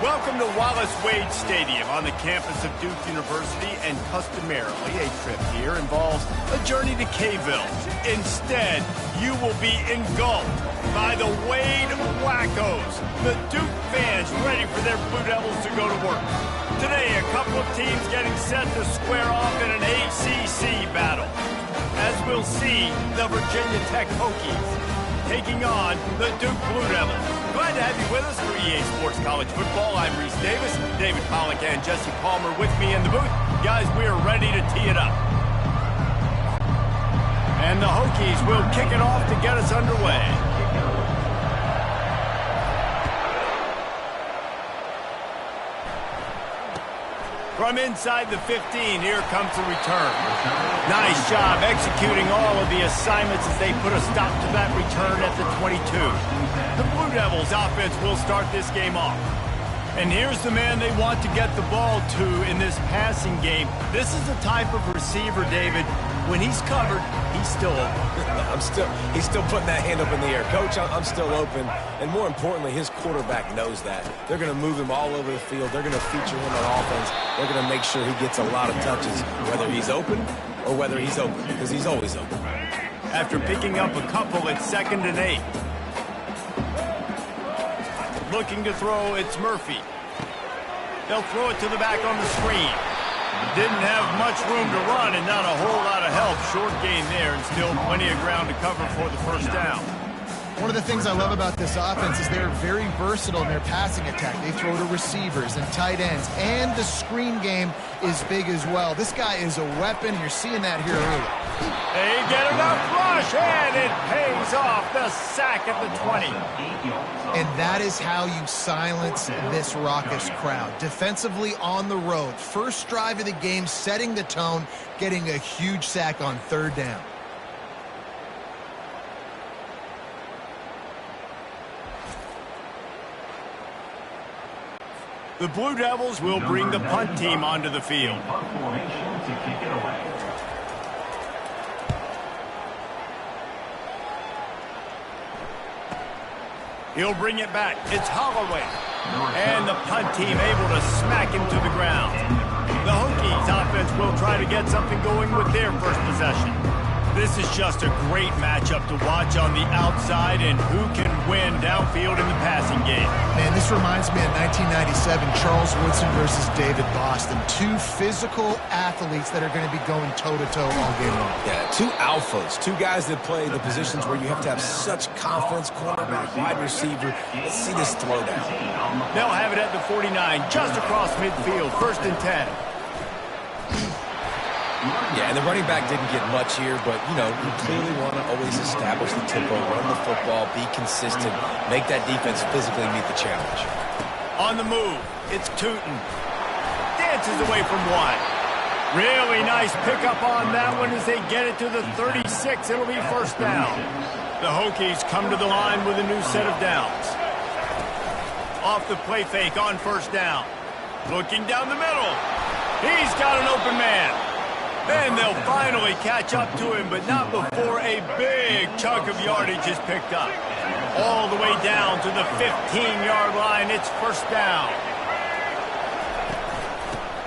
Welcome to Wallace Wade Stadium on the campus of Duke University, and customarily a trip here involves a journey to K-ville. Instead, you will be engulfed by the Wade Wackos, the Duke fans ready for their Blue Devils to go to work. Today, a couple of teams getting set to square off in an ACC battle. As we'll see, the Virginia Tech Hokies taking on the Duke Blue Devils. Glad to have you with us for EA Sports College Football. I'm Reese Davis, David Pollock and Jesse Palmer with me in the booth. Guys, we are ready to tee it up. And the Hokies will kick it off to get us underway. From inside the 15, here comes the return. Nice job executing all of the assignments as they put a stop to that return at the 22. The Blue Devils offense will start this game off. And here's the man they want to get the ball to in this passing game. This is the type of receiver, David, when he's covered, he's still open. He's still putting that hand up in the air. Coach, I'm still open. And more importantly, his quarterback knows that. They're going to move him all over the field. They're going to feature him on offense. They're going to make sure he gets a lot of touches, whether he's open or whether he's open, because he's always open. After picking up a couple, it's 2nd and 8. Looking to throw, it's Murphy. They'll throw it to the back on the screen. Didn't have much room to run and not a whole lot of help. Short gain there and still plenty of ground to cover for the first down. One of the things I love about this offense is they're very versatile in their passing attack. They throw to receivers and tight ends, and the screen game is big as well. This guy is a weapon. You're seeing that here early. They get enough rush, and it pays off. The sack at the 20. And that is how you silence this raucous crowd. Defensively on the road. First drive of the game, setting the tone, getting a huge sack on 3rd down. The Blue Devils will bring the punt team onto the field. He'll bring it back. It's Holloway. And the punt team able to smack him to the ground. The Hokies offense will try to get something going with their first possession. This is just a great matchup to watch on the outside, and who can win downfield in the passing game. Man, this reminds me of 1997, Charles Woodson versus David Boston. Two physical athletes that are going to be going toe-to-toe all game long. Yeah, two alphas, two guys that play the positions where you have to have such confidence, cornerback, wide receiver. Let's see this throwdown. They'll have it at the 49, just across midfield, 1st and 10. Yeah, and the running back didn't get much here, but, you know, you clearly want to always establish the tempo, run the football, be consistent, make that defense physically meet the challenge. On the move, it's Tootin. Dances away from one. Really nice pickup on that one as they get it to the 36. It'll be 1st down. The Hokies come to the line with a new set of downs. Off the play fake on 1st down. Looking down the middle. He's got an open man. Then they'll finally catch up to him, but not before a big chunk of yardage is picked up. All the way down to the 15-yard line, it's 1st down.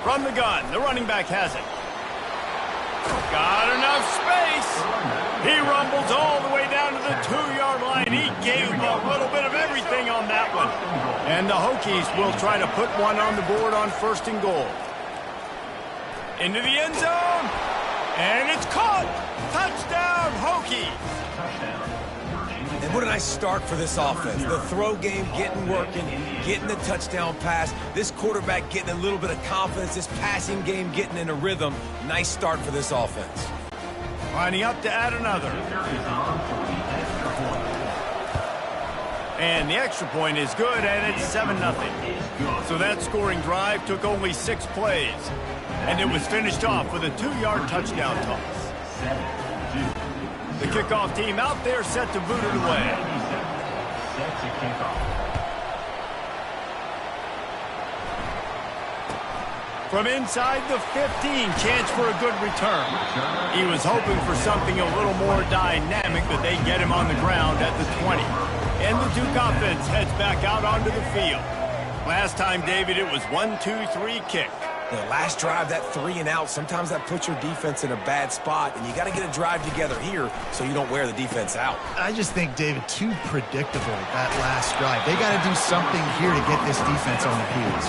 From the gun, the running back has it. Got enough space. He rumbles all the way down to the 2-yard line. He gave a little bit of everything on that one. And the Hokies will try to put one on the board on 1st and goal. Into the end zone, and it's caught. Touchdown, Hokies. And what a nice start for this offense. The throw game getting working, getting the touchdown pass. This quarterback getting a little bit of confidence. This passing game getting in a rhythm. Nice start for this offense. Lining up to add another. And the extra point is good, and it's 7-0. So that scoring drive took only 6 plays. And it was finished off with a 2-yard touchdown toss. The kickoff team out there set to boot it away. From inside the 15, chance for a good return. He was hoping for something a little more dynamic, but they get him on the ground at the 20. And the Duke offense heads back out onto the field. Last time, David, it was 1-2-3 kick. The last drive, that 3 and out, sometimes that puts your defense in a bad spot, and you got to get a drive together here so you don't wear the defense out. I just think, David, too predictable, that last drive. They got to do something here to get this defense on their heels.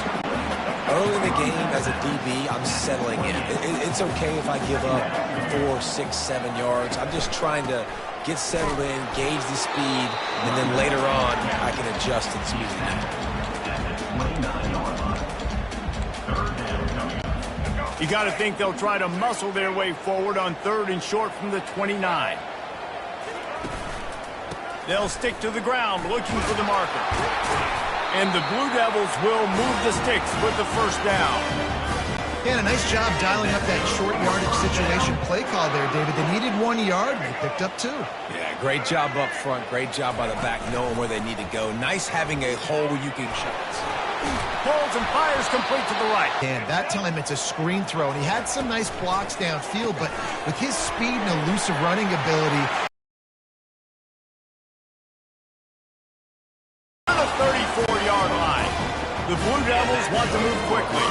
Early in the game, as a DB, I'm settling in. It's okay if I give up 4, 6, 7 yards. I'm just trying to get settled in, gauge the speed, and then later on, I can adjust to the speed. You got to think they'll try to muscle their way forward on 3rd and short from the 29. They'll stick to the ground looking for the marker. And the Blue Devils will move the sticks with the first down. Yeah, a nice job dialing up that short yardage situation play call there, David. They needed 1 yard, and they picked up 2. Yeah, great job up front. Great job by the back knowing where they need to go. Nice having a hole you can shots. Pulls and fires complete to the right. And that time it's a screen throw. And he had some nice blocks downfield, but with his speed and elusive running ability. On the 34-yard line, the Blue Devils want to move quickly.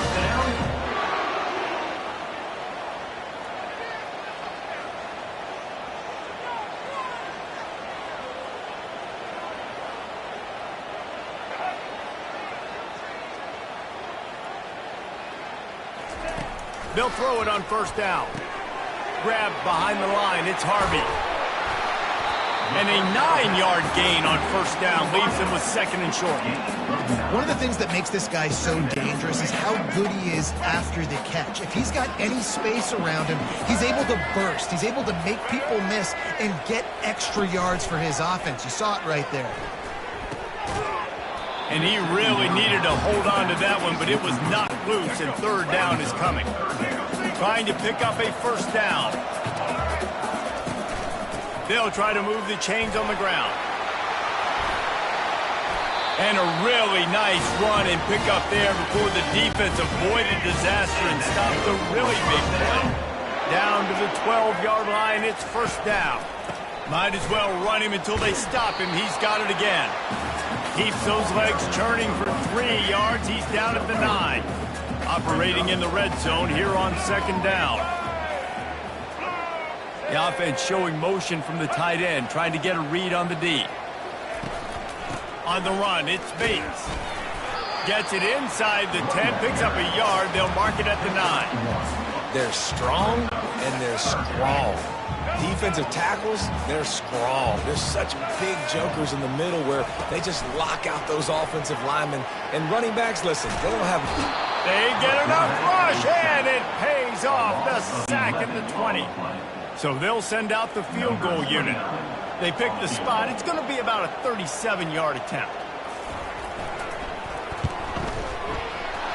They'll throw it on first down. Grabbed behind the line, it's Harvey. And a 9-yard gain on first down leaves him with 2nd and short. One of the things that makes this guy so dangerous is how good he is after the catch. If he's got any space around him, he's able to burst. He's able to make people miss and get extra yards for his offense. You saw it right there. And he really needed to hold on to that one, but it was not loose, and 3rd down is coming. Trying to pick up a first down. They'll try to move the chains on the ground. And a really nice run and pick up there before the defense avoided disaster and stopped a really big play. Down to the 12-yard line, it's first down. Might as well run him until they stop him. He's got it again. Keeps those legs churning for 3 yards. He's down at the 9. Operating in the red zone here on 2nd down. The offense showing motion from the tight end, trying to get a read on the D. On the run, it's Bates. Gets it inside the 10, picks up a yard. They'll mark it at the 9. They're strong and they're strong. Defensive tackles, they're strong. There's such big jokers in the middle where they just lock out those offensive linemen. And running backs, listen, they don't have... They get enough rush, and it pays off. The sack at the 20. So they'll send out the field goal unit. They pick the spot. It's going to be about a 37-yard attempt.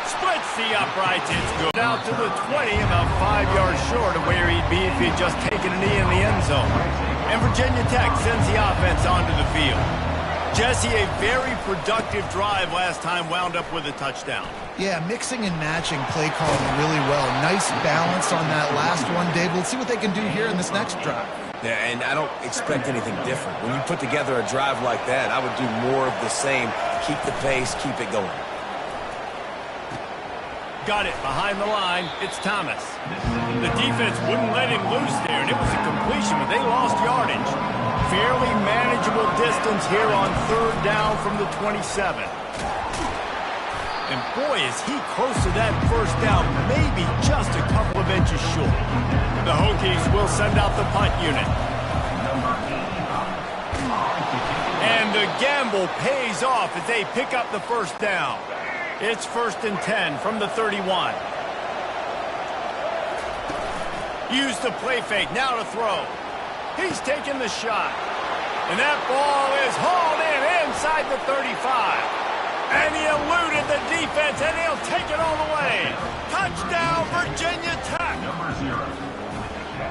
Splits the uprights. It's good out to the 20, about 5 yards short of where he'd be if he'd just taken a knee in the end zone. And Virginia Tech sends the offense onto the field. Jesse, a very productive drive last time, wound up with a touchdown. Yeah, mixing and matching play calling really well. Nice balance on that last one, Dave. Let's see what they can do here in this next drive. Yeah, and I don't expect anything different. When you put together a drive like that, I would do more of the same. Keep the pace, keep it going. Got it behind the line. It's Thomas. The defense wouldn't let him loose there, and it was a completion, but they lost yardage. Fairly manageable distance here on 3rd down from the 27. And boy, is he close to that first down, maybe just a couple of inches short. The Hokies will send out the punt unit. And the gamble pays off as they pick up the first down. It's 1st and 10 from the 31. Use the play fake, now to throw. He's taking the shot. And that ball is hauled in inside the 35. And he eluded the defense, and he'll take it all the way. Touchdown, Virginia Tech.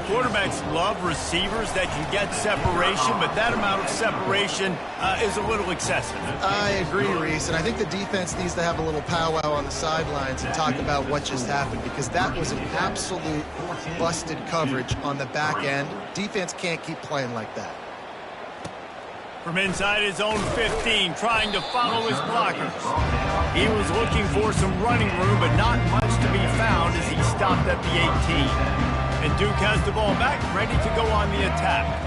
Quarterbacks love receivers that can get separation, but that amount of separation is a little excessive. I agree, Reese, and I think the defense needs to have a little powwow on the sidelines and talk about what just happened, because that was an absolute busted coverage on the back end. Defense can't keep playing like that. From inside his own 15, trying to follow his blockers. He was looking for some running room, but not much to be found as he stopped at the 18. And Duke has the ball back, ready to go on the attack.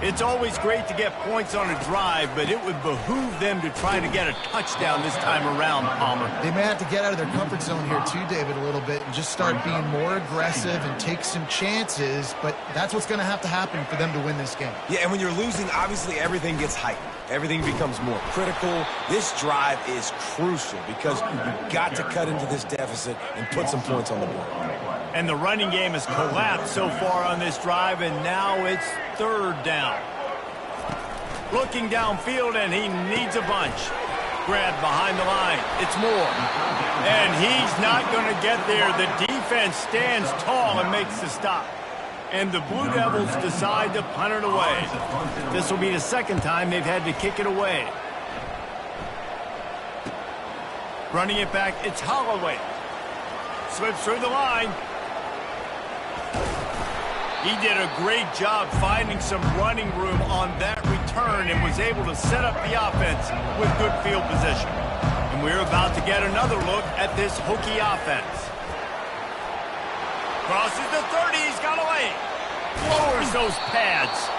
It's always great to get points on a drive, but it would behoove them to try to get a touchdown this time around, Palmer. They may have to get out of their comfort zone here too, David, a little bit and just start being more aggressive and take some chances, but that's what's going to have to happen for them to win this game. Yeah, and when you're losing, obviously everything gets heightened. Everything becomes more critical. This drive is crucial because you've got to cut into this deficit and put some points on the board. And the running game has collapsed so far on this drive, and now it's third down. Looking downfield, and he needs a bunch. Grab behind the line. It's Moore. And he's not going to get there. The defense stands tall and makes the stop. And the Blue Devils decide to punt it away. This will be the second time they've had to kick it away. Running it back, it's Holloway. Slips through the line. He did a great job finding some running room on that return and was able to set up the offense with good field position. And we're about to get another look at this Hokie offense. Crosses the 30, he's got a lane. Lowers those pads.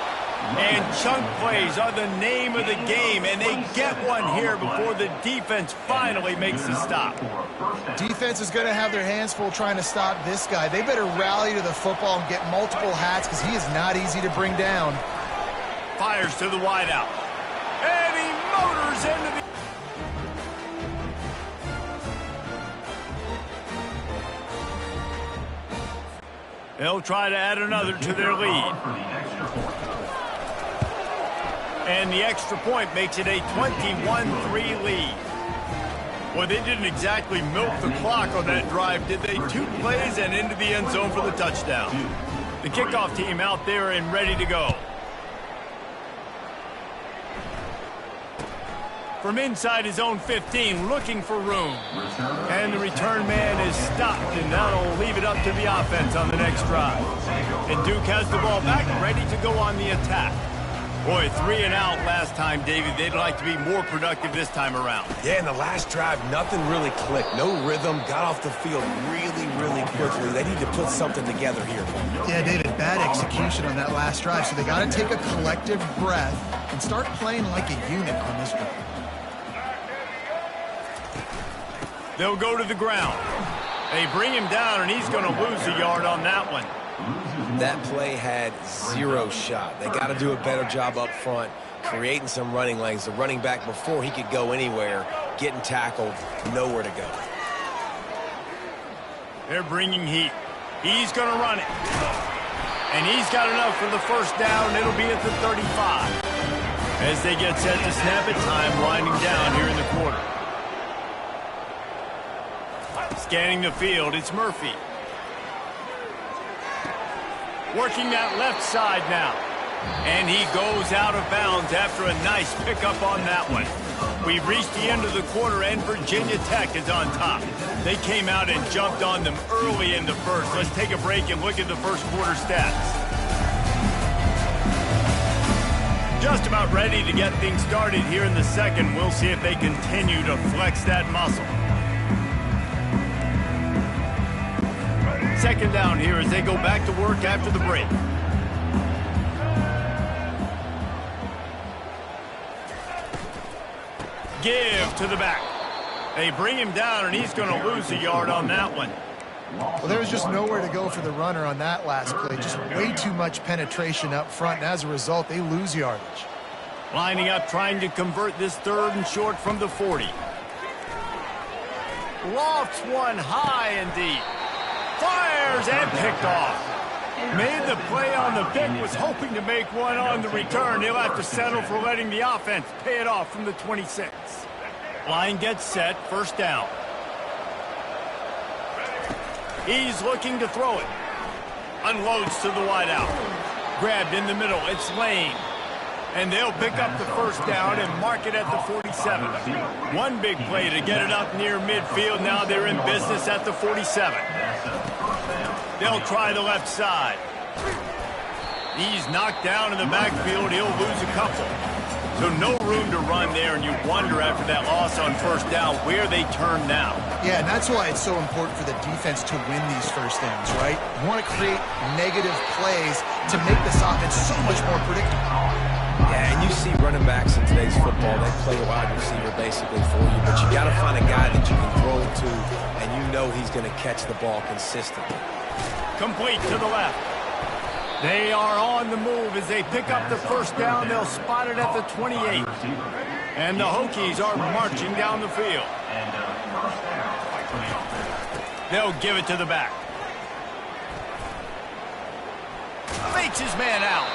And chunk plays are the name of the game, and they get one here before the defense finally makes the stop. Defense is going to have their hands full trying to stop this guy. They better rally to the football and get multiple hats because he is not easy to bring down. Fires to the wideout. And he motors into the... They'll try to add another to their lead. And the extra point makes it a 21-3 lead. Well, they didn't exactly milk the clock on that drive, did they? 2 plays and into the end zone for the touchdown. The kickoff team out there and ready to go. From inside his own 15, looking for room. And the return man is stopped, and that'll leave it up to the offense on the next drive. And Duke has the ball back, ready to go on the attack. Boy, 3 and out last time, David. They'd like to be more productive this time around. Yeah, in the last drive, nothing really clicked. No rhythm, got off the field really, really quickly. They need to put something together here. Yeah, David, bad execution on that last drive, so they got to take a collective breath and start playing like a unit on this one. They'll go to the ground. They bring him down, and he's going to lose a yard on that one. That play had 0 shot. They got to do a better job up front, creating some running lanes. The running back, before he could go anywhere, getting tackled, nowhere to go. They're bringing heat. He's going to run it. And he's got enough for the first down. It'll be at the 35. As they get set to snap it, time winding down here in the quarter. Scanning the field, it's Murphy. Working that left side now. And he goes out of bounds after a nice pickup on that one. We've reached the end of the quarter, and Virginia Tech is on top. They came out and jumped on them early in the first. Let's take a break and look at the first quarter stats. Just about ready to get things started here in the second. We'll see if they continue to flex that muscle. Second down here as they go back to work after the break. Give to the back. They bring him down, and he's going to lose a yard on that one. Well, there was just nowhere to go for the runner on that last play. Just way too much penetration up front, and as a result, they lose yardage. Lining up, trying to convert this third and short from the 40. Lofts one high and deep. Fires and picked off. Made the play on the pick, was hoping to make one on the return. He'll have to settle for letting the offense pay it off from the 26. Line gets set, first down. He's looking to throw it. Unloads to the wideout. Grabbed in the middle, it's Lane. And they'll pick up the first down and mark it at the 47. One big play to get it up near midfield. Now they're in business at the 47. They'll try the left side. He's knocked down in the backfield. He'll lose a couple. So no room to run there, and you wonder after that loss on first down where they turn now. Yeah, and that's why it's so important for the defense to win these first downs, right? You want to create negative plays to make this offense so much more predictable. Yeah, and you see running backs in today's football, they play a wide receiver basically for you, but you got to find a guy that you can throw it to, and you know he's going to catch the ball consistently. Complete to the left. They are on the move as they pick up the first down. They'll spot it at the 28. And the Hokies are marching down the field. They'll give it to the back. Fakes his man out.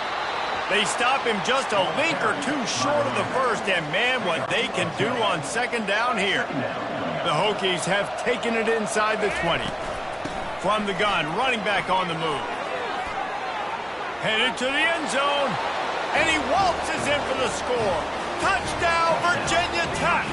They stop him just a link or two short of the first, and man, what they can do on second down here. The Hokies have taken it inside the 20. From the gun, running back on the move. Headed to the end zone, and he waltzes in for the score. Touchdown, Virginia Tech.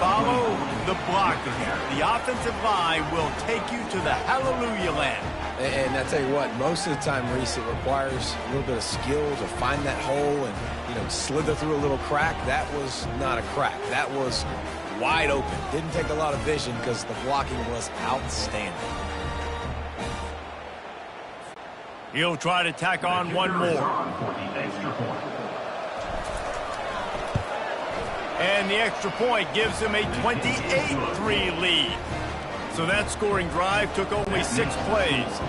Follow the blockers. The offensive line will take you to the hallelujah land. And I tell you what, most of the time, Reese, it requires a little bit of skill to find that hole and, slither through a little crack. That was not a crack. That was wide open. Didn't take a lot of vision because the blocking was outstanding. He'll try to tack on one more. And the extra point gives him a 28-3 lead. So that scoring drive took only 6 plays.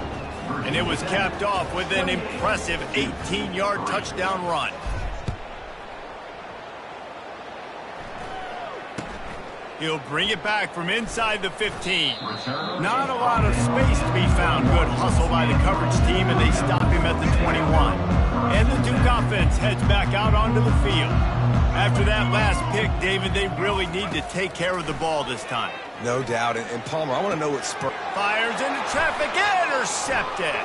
And it was capped off with an impressive 18-yard touchdown run. He'll bring it back from inside the 15. Not a lot of space to be found. Good hustle by the coverage team, and they stop him at the 21. And the Duke offense heads back out onto the field. After that last pick, David, they really need to take care of the ball this time. No doubt. And Palmer, I want to know what Spur... Fires into traffic, intercepted.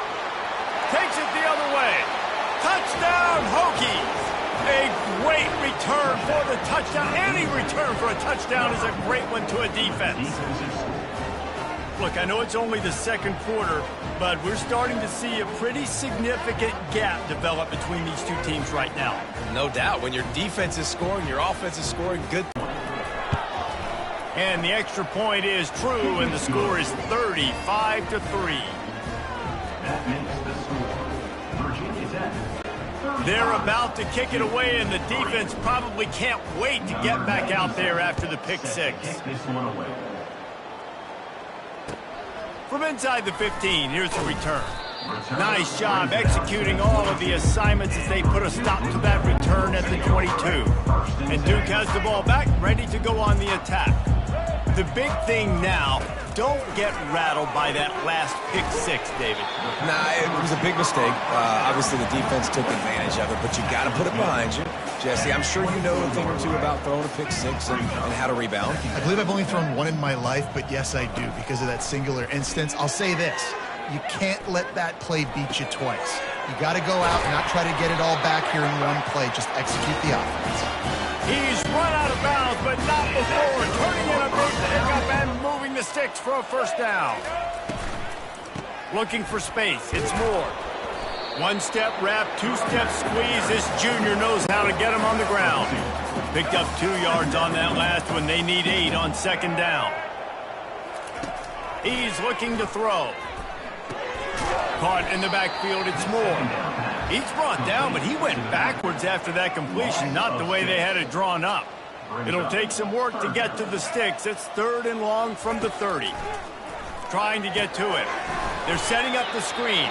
Takes it the other way. Touchdown, Hokies. A great return for the touchdown. Any return for a touchdown is a great one to a defense. Look, I know it's only the second quarter, but we're starting to see a pretty significant gap develop between these two teams right now. No doubt. When your defense is scoring, your offense is scoring good. And the extra point is true, and the score is 35-3. That makes the score Virginia Tech. They're about to kick it away, and the defense probably can't wait to get back out there after the pick six. From inside the 15, here's the return. Nice job executing all of the assignments as they put a stop to that return at the 22. And Duke has the ball back, ready to go on the attack. The big thing now, don't get rattled by that last pick six, David. Nah, it was a big mistake. Obviously, the defense took advantage of it, but you got to put it behind you. Jesse, I'm sure you know a thing or two about throwing a pick six and how to rebound. I believe I've only thrown one in my life, but yes, I do because of that singular instance. I'll say this. You can't let that play beat you twice. You got to go out and not try to get it all back here in one play. Just execute the offense. He's run out of bounds, but not before. Turning in a big pickup and moving the sticks for a first down. Looking for space. It's Moore. One-step wrap, two-step squeeze. This junior knows how to get him on the ground. Picked up 2 yards on that last one. They need 8 on second down. He's looking to throw. Caught in the backfield, it's Moore. He's brought down, but he went backwards after that completion, not the way they had it drawn up. It'll take some work to get to the sticks. It's 3rd and long from the 30. Trying to get to it. They're setting up the screen.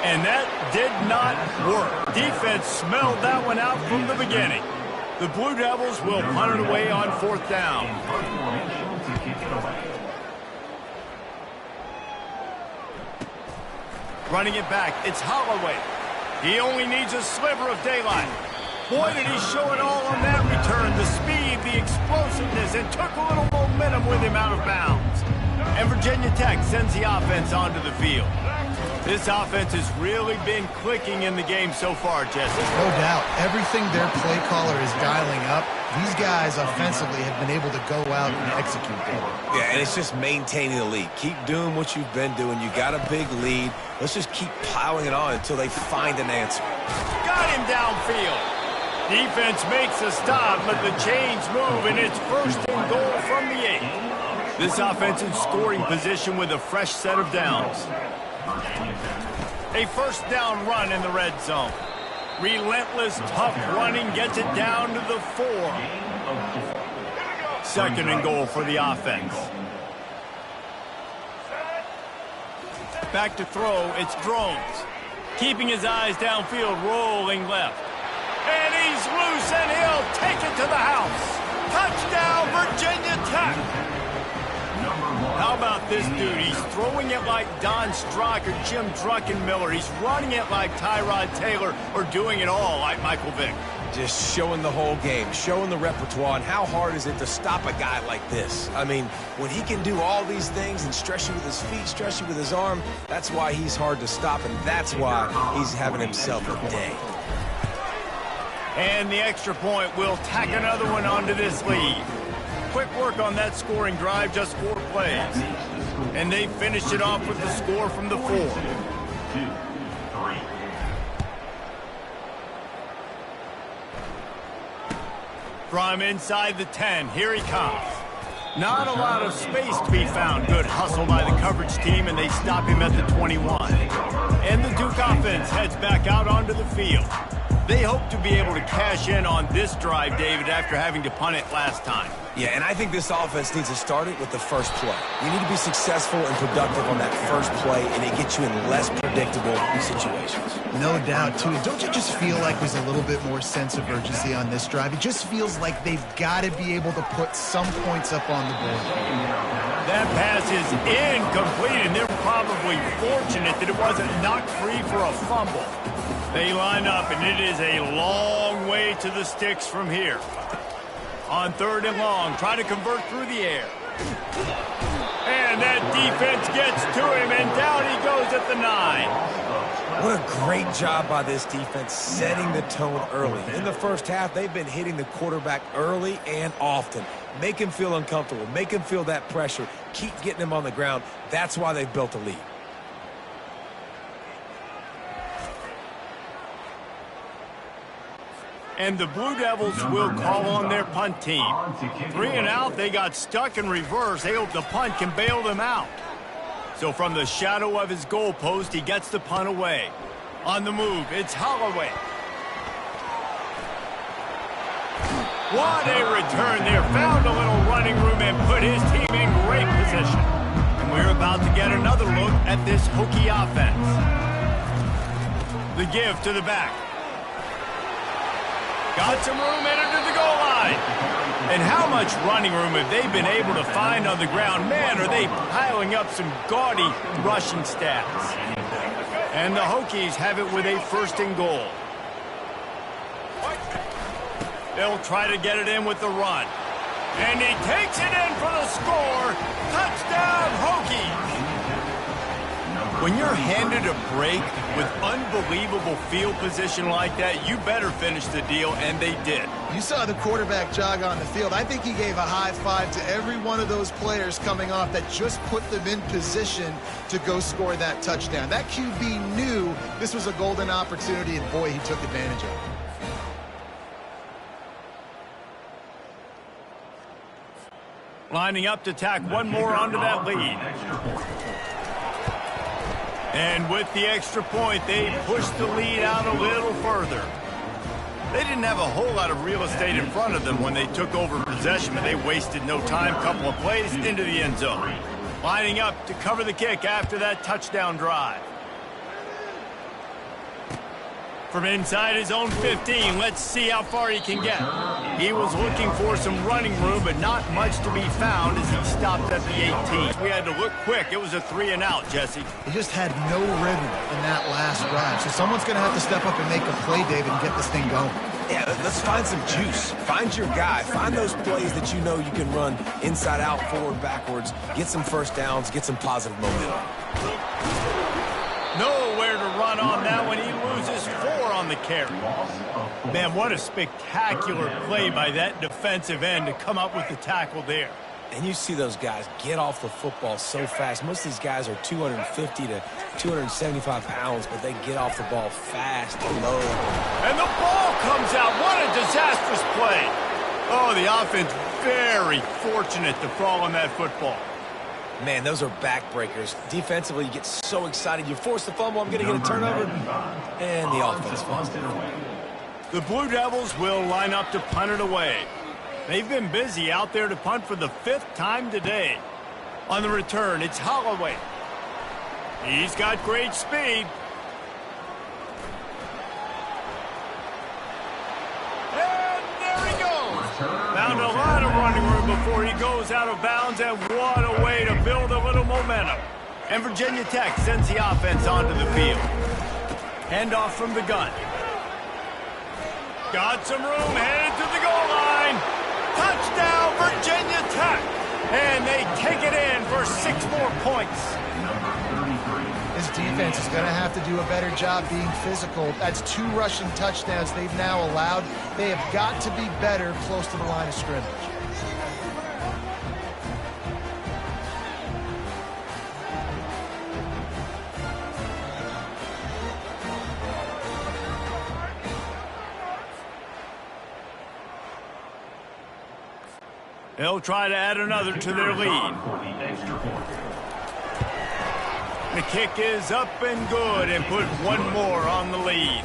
And that did not work. Defense smelled that one out from the beginning. The Blue Devils will punt it away on 4th down. Running it back, it's Holloway. He only needs a sliver of daylight. Boy, did he show it all on that return. The speed, the explosiveness, and took a little momentum with him out of bounds. And Virginia Tech sends the offense onto the field. This offense has really been clicking in the game so far, Jesse. No doubt. Everything their play caller is dialing up, these guys offensively have been able to go out and execute them. Yeah, and it's just maintaining the lead. Keep doing what you've been doing. You got a big lead. Let's just keep piling it on until they find an answer. Got him downfield. Defense makes a stop, but the chains move, and it's first and goal from the 8. This offense in scoring position with a fresh set of downs. A first down run in the red zone. Relentless, tough running gets it down to the 4. Second and goal for the offense. Back to throw, it's Drones. Keeping his eyes downfield, rolling left. And he's loose, and he'll take it to the house. Touchdown, Virginia Tech. How about this dude? He's throwing it like Don Strock or Jim Druckenmiller. He's running it like Tyrod Taylor, or doing it all like Michael Vick. Just showing the whole game, showing the repertoire, and how hard is it to stop a guy like this? I mean, when he can do all these things and stress you with his feet, stress you with his arm, that's why he's hard to stop, and that's why he's having himself a day. And the extra point will tack another one onto this lead. Quick work on that scoring drive, just 4 plays. And they finished it off with the score from the 4. 2, 3. From inside the 10, here he comes. Not a lot of space to be found. Good hustle by the coverage team, and they stop him at the 21. And the Duke offense heads back out onto the field. They hope to be able to cash in on this drive, David, after having to punt it last time. Yeah, and I think this offense needs to start it with the first play. You need to be successful and productive on that first play, and it gets you in less predictable situations. No doubt, too. Don't you just feel like there's a little bit more sense of urgency on this drive? It just feels like they've got to be able to put some points up on the board. That pass is incomplete, and they're probably fortunate that it wasn't knocked free for a fumble. They line up, and it is a long way to the sticks from here. On 3rd and long, try to convert through the air. And that defense gets to him, and down he goes at the 9. What a great job by this defense setting the tone early. In the first half, they've been hitting the quarterback early and often. Make him feel uncomfortable. Make him feel that pressure. Keep getting him on the ground. That's why they've built a lead. And the Blue Devils will call on their punt team. 3 and out, they got stuck in reverse. They hope the punt can bail them out. So from the shadow of his goalpost, he gets the punt away. On the move, it's Holloway. What a return there. Found a little running room and put his team in great position. And we're about to get another look at this Hokie offense. The give to the back. Got some room, entered to the goal line. And how much running room have they been able to find on the ground? Man, are they piling up some gaudy rushing stats. And the Hokies have it with a 1st and goal. They'll try to get it in with the run. And he takes it in for the score. Touchdown, Hokies. When you're handed a break with unbelievable field position like that, you better finish the deal, and they did. You saw the quarterback jog on the field. I think he gave a high five to every one of those players coming off that just put them in position to go score that touchdown. That QB knew this was a golden opportunity, and boy, he took advantage of it. Lining up to tack one more onto that lead. And with the extra point, they pushed the lead out a little further. They didn't have a whole lot of real estate in front of them when they took over possession, but they wasted no time. Couple of plays into the end zone. Lining up to cover the kick after that touchdown drive. From inside his own 15, let's see how far he can get. He was looking for some running room, but not much to be found as he stopped at the 18. We had to look quick. It was a 3 and out, Jesse. He just had no rhythm in that last drive. So someone's going to have to step up and make a play, David, and get this thing going. Yeah, let's find some juice. Find your guy. Find those plays that you know you can run inside out, forward, backwards. Get some first downs. Get some positive momentum. Nowhere to run on that one. He loses 4 on the carry. Man, what a spectacular play by that defensive end to come up with the tackle there. And you see those guys get off the football so fast. Most of these guys are 250 to 275 pounds, but they get off the ball fast and low. And the ball comes out. What a disastrous play. Oh, the offense very fortunate to fall on that football. Man, those are backbreakers. Defensively, you get so excited. You force the fumble, I'm going to get a turnover. And the offense falls. The Blue Devils will line up to punt it away. They've been busy out there to punt for the 5th time today. On the return, it's Holloway. He's got great speed. And there he goes. Found a lot of running room before he goes out of bounds, and what a way to build a little momentum. And Virginia Tech sends the offense onto the field. Handoff from the gun. Got some room, headed to the goal line. Touchdown, Virginia Tech. And they take it in for 6 more points. This defense is going to have to do a better job being physical. That's 2 rushing touchdowns they've now allowed. They have got to be better close to the line of scrimmage. They'll try to add another to their lead. The kick is up and good and put 1 more on the lead.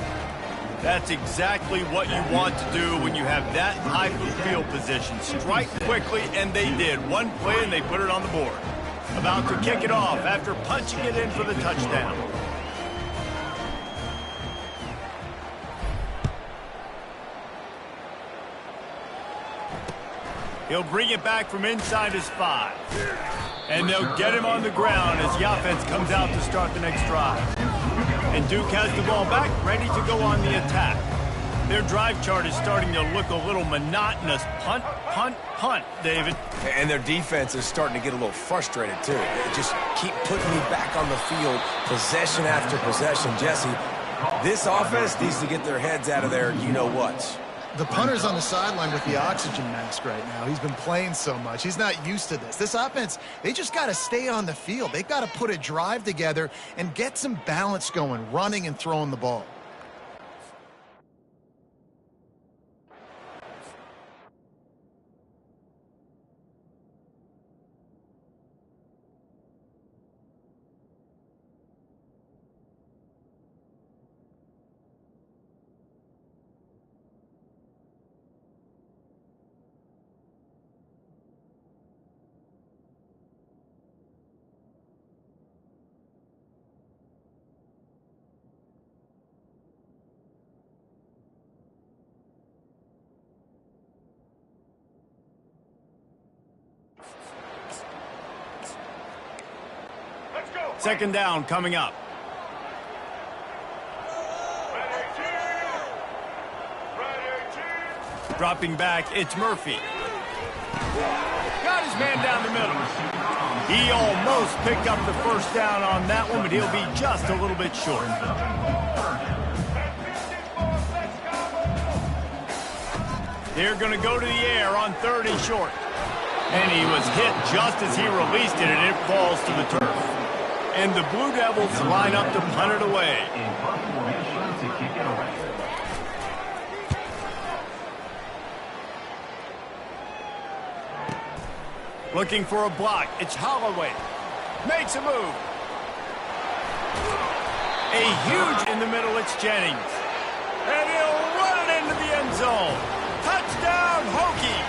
That's exactly what you want to do when you have that type of field position. Strike quickly, and they did. 1 play, and they put it on the board. About to kick it off after punching it in for the touchdown. He'll bring it back from inside his 5. And they'll get him on the ground as the offense comes out to start the next drive. And Duke has the ball back, ready to go on the attack. Their drive chart is starting to look a little monotonous. Punt, punt, punt, David. And their defense is starting to get a little frustrated, too. They just keep putting me back on the field, possession after possession. Jesse, this offense needs to get their heads out of there, you-know-what. The punter's on the sideline with the oxygen mask right now. He's been playing so much. He's not used to this. This offense, they just got to stay on the field. They've got to put a drive together and get some balance going, running and throwing the ball. Second down coming up. Dropping back, it's Murphy. Got his man down the middle. He almost picked up the first down on that one, but he'll be just a little bit short. They're going to go to the air on 3rd and short. And he was hit just as he released it, and it falls to the turf. And the Blue Devils line up to punt it away. Looking for a block. It's Holloway. Makes a move. A huge in the middle. It's Jennings. And he'll run it into the end zone. Touchdown, Hokie.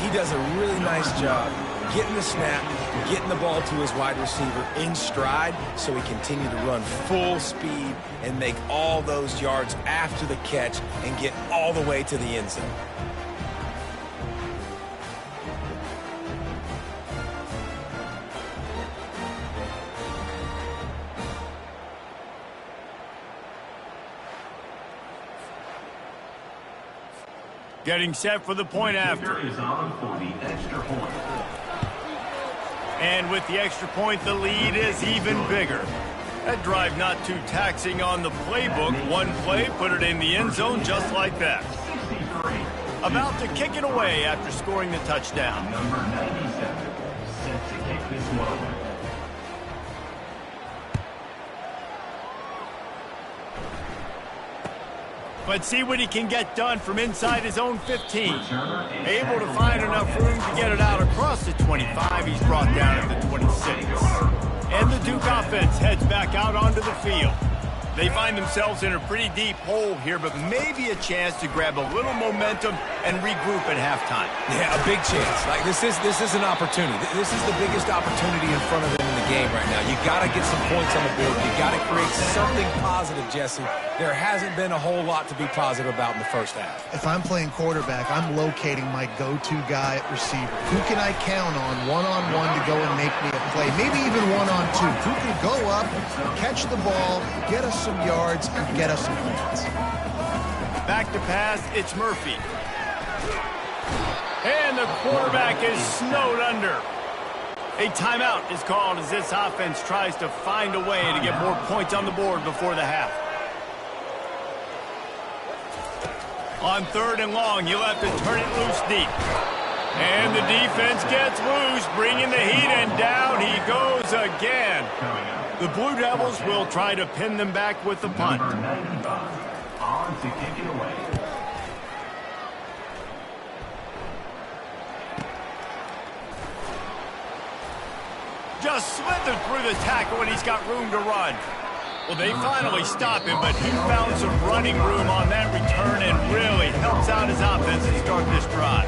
He does a really nice job getting the snap, getting the ball to his wide receiver in stride so he continued to run full speed and make all those yards after the catch and get all the way to the end zone. Getting set for the point after. And with the extra point, the lead is even bigger. That drive not too taxing on the playbook. 1 play, put it in the end zone just like that. about to kick it away after scoring the touchdown. Number 97, set to kick this one. Let's see what he can get done from inside his own 15. Able to find enough room to get it out across the 25. He's brought down at the 26. And the Duke offense heads back out onto the field. They find themselves in a pretty deep hole here, but maybe a chance to grab a little momentum and regroup at halftime. Yeah, a big chance. Like this is an opportunity. This is the biggest opportunity in front of them in the game right now. You got to get some points on the board. You got to create something positive, Jesse. There hasn't been a whole lot to be positive about in the first half. If I'm playing quarterback, I'm locating my go-to guy at receiver. Who can I count on one-on-one to go and make me a play? Maybe even one-on-two. Who can go up, catch the ball, get us some yards, and get us some points. Back to pass, it's Murphy. And the quarterback is snowed under. A timeout is called as this offense tries to find a way to get more points on the board before the half. On 3rd and long, you'll have to turn it loose deep. And the defense gets loose, bringing the heat, and down he goes again. The Blue Devils will try to pin them back with the punt. Number 95, on to kick it away. Just slithered through the tackle and he's got room to run. Well, they finally stop him, but he found some running room on that return and really helps out his offense to start this drive.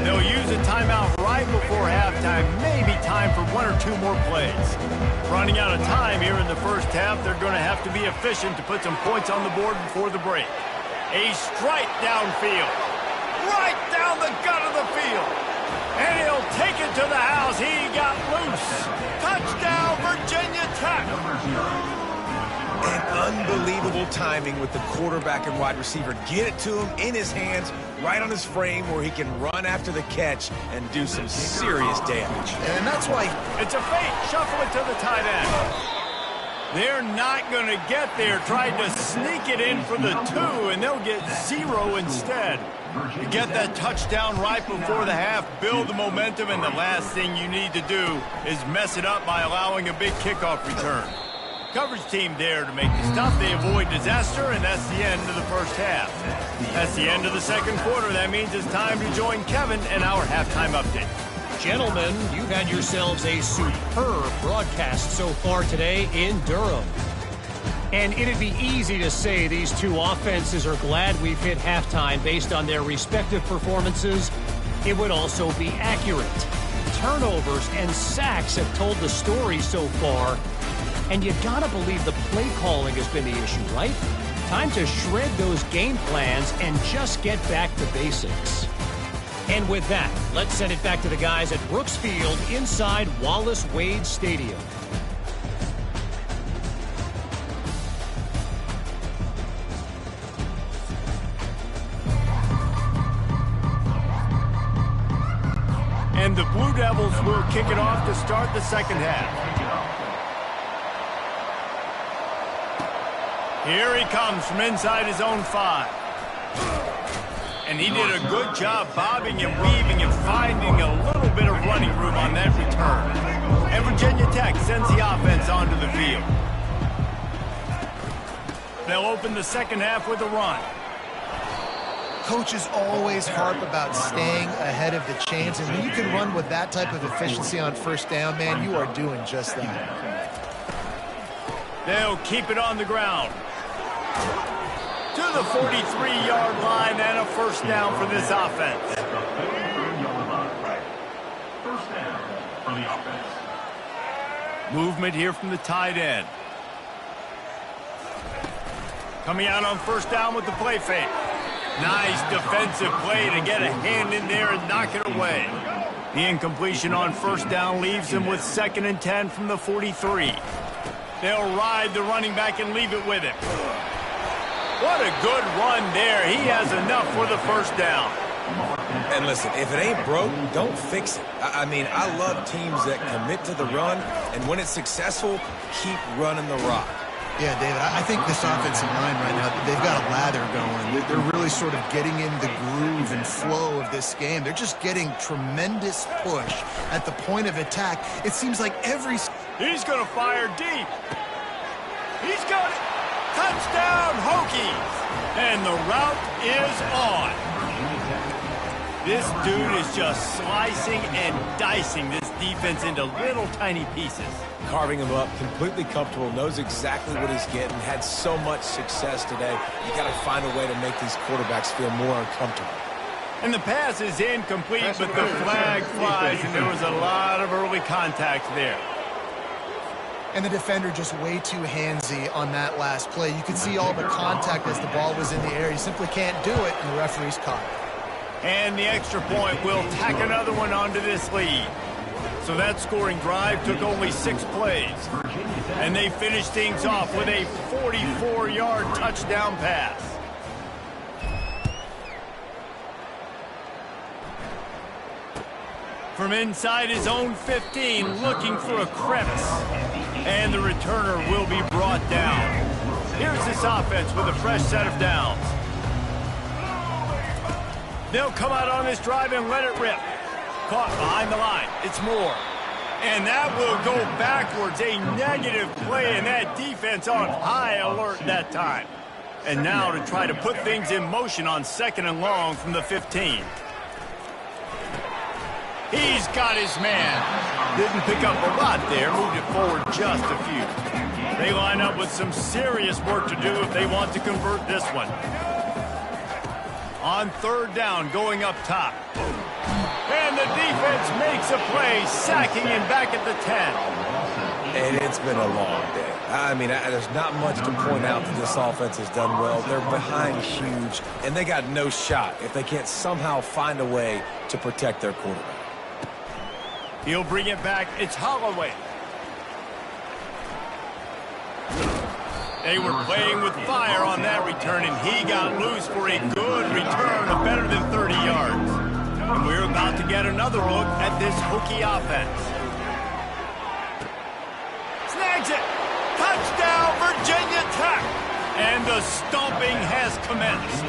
They'll use a timeout right before halftime, maybe time for 1 or 2 more plays. Running out of time here in the first half, they're going to have to be efficient to put some points on the board before the break. A strike downfield, right down the gut of the field. And he'll take it to the house. He got loose. Touchdown, Virginia Tech. And unbelievable timing with the quarterback and wide receiver. Get it to him in his hands, right on his frame where he can run after the catch and do some serious damage. And that's why it's a fake. Shuffle it to the tight end. They're not going to get there. Tried to sneak it in for the 2, and they'll get 0 instead. You get that touchdown right before the half, build the momentum, and the last thing you need to do is mess it up by allowing a big kickoff return. Coverage team there to make the stop. They avoid disaster, and that's the end of the first half. That's the end of the second quarter. That means it's time to join Kevin and our halftime update. Gentlemen, you've had yourselves a superb broadcast so far today in Durham. And it'd be easy to say these two offenses are glad we've hit halftime based on their respective performances. It would also be accurate. Turnovers and sacks have told the story so far. And you gotta believe the play calling has been the issue, right? Time to shred those game plans and just get back to basics. And with that, let's send it back to the guys at Brooks Field inside Wallace Wade Stadium. And the Blue Devils will kick it off to start the second half. Here he comes from inside his own 5. And he did a good job bobbing and weaving and finding a little bit of running room on that return. And Virginia Tech sends the offense onto the field. They'll open the second half with a run. coaches always harp about staying ahead of the chains, and when you can run with that type of efficiency on first down, man, you are doing just that. They'll keep it on the ground. To the 43-yard line and a first down for this offense. First down for the offense. Movement here from the tight end. Coming out on first down with the play fake. Nice defensive play to get a hand in there and knock it away. The incompletion on first down leaves him with 2nd and 10 from the 43. They'll ride the running back and leave it with him. What a good run there. He has enough for the first down. And listen, if it ain't broke, don't fix it. I mean, I love teams that commit to the run, and when it's successful, keep running the rock. Yeah, David, I think this offensive line right now, they've got a lather going. They're really sort of getting in the groove and flow this game. They're just getting tremendous push at the point of attack. It seems like every... He's going to fire deep. He's got it. Touchdown, Hokies. And the route is on. This dude is just slicing and dicing this defense into little tiny pieces. Carving him up, completely comfortable, knows exactly what he's getting, had so much success today. You got to find a way to make these quarterbacks feel more uncomfortable. And the pass is incomplete, but the flag flies, and there was a lot of early contact there. And the defender just way too handsy on that last play. You could see all the contact as the ball was in the air. You simply can't do it, and the referee's caught it. And the extra point will tack another one onto this lead. So that scoring drive took only 6 plays. And they finished things off with a 44-yard touchdown pass. From inside his own 15, looking for a crevice. And the returner will be brought down. Here's this offense with a fresh set of downs. They'll come out on this drive and let it rip. Caught behind the line. It's Moore. And that will go backwards. A negative play, and that defense on high alert that time. And now to try to put things in motion on 2nd and long from the 15. He's got his man. Didn't pick up a lot there. Moved it forward just a few. They line up with some serious work to do if they want to convert this one. On 3rd down, going up top. And the defense makes a play, sacking him back at the 10. And it's been a long day. I mean, there's not much to point out that this offense has done well. They're behind huge, and they got no shot if they can't somehow find a way to protect their quarterback. He'll bring it back. It's Holloway. They were playing with fire on that return, and he got loose for a good return of better than 30 yards. And we're about to get another look at this Hokie offense. Snags it. Touchdown, Virginia Tech. And the stomping has commenced.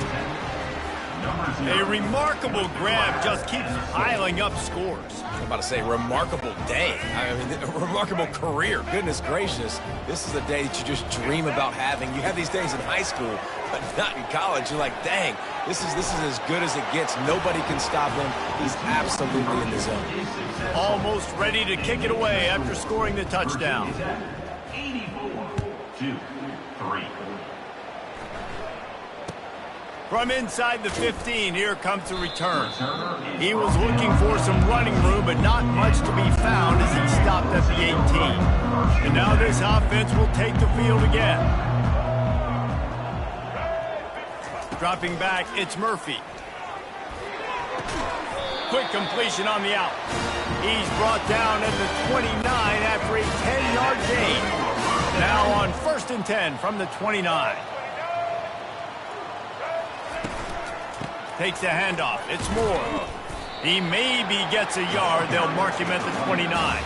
A remarkable grab just keeps piling up scores. I'm about to say remarkable day. I mean, a remarkable career. Goodness gracious. This is a day that you just dream about having. You have these days in high school, but not in college. You're like, dang, this is as good as it gets. Nobody can stop him. He's absolutely in the zone. Almost ready to kick it away after scoring the touchdown. 84-3. From inside the 15, here comes the return. He was looking for some running room, but not much to be found as he stopped at the 18. And now this offense will take the field again. Dropping back, it's Murphy. Quick completion on the out. He's brought down at the 29 after a 10-yard gain. Now on 1st and 10 from the 29. Takes the handoff. It's Moore. He maybe gets a yard. They'll mark him at the 29.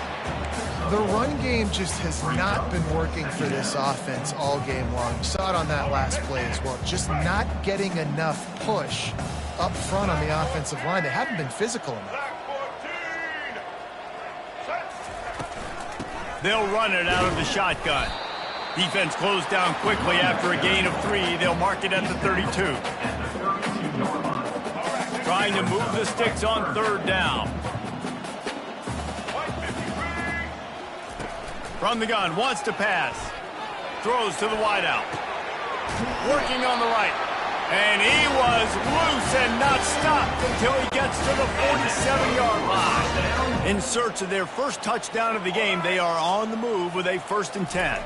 The run game just has not been working for this offense all game long. You saw it on that last play as well. Just not getting enough push up front on the offensive line. They haven't been physical enough. They'll run it out of the shotgun. Defense closed down quickly after a gain of 3. They'll mark it at the 32. Trying to move the sticks on 3rd down. From the gun, wants to pass. Throws to the wideout. Working on the right. And he was loose and not stopped until he gets to the 47-yard line. In search of their first touchdown of the game, they are on the move with a 1st and 10.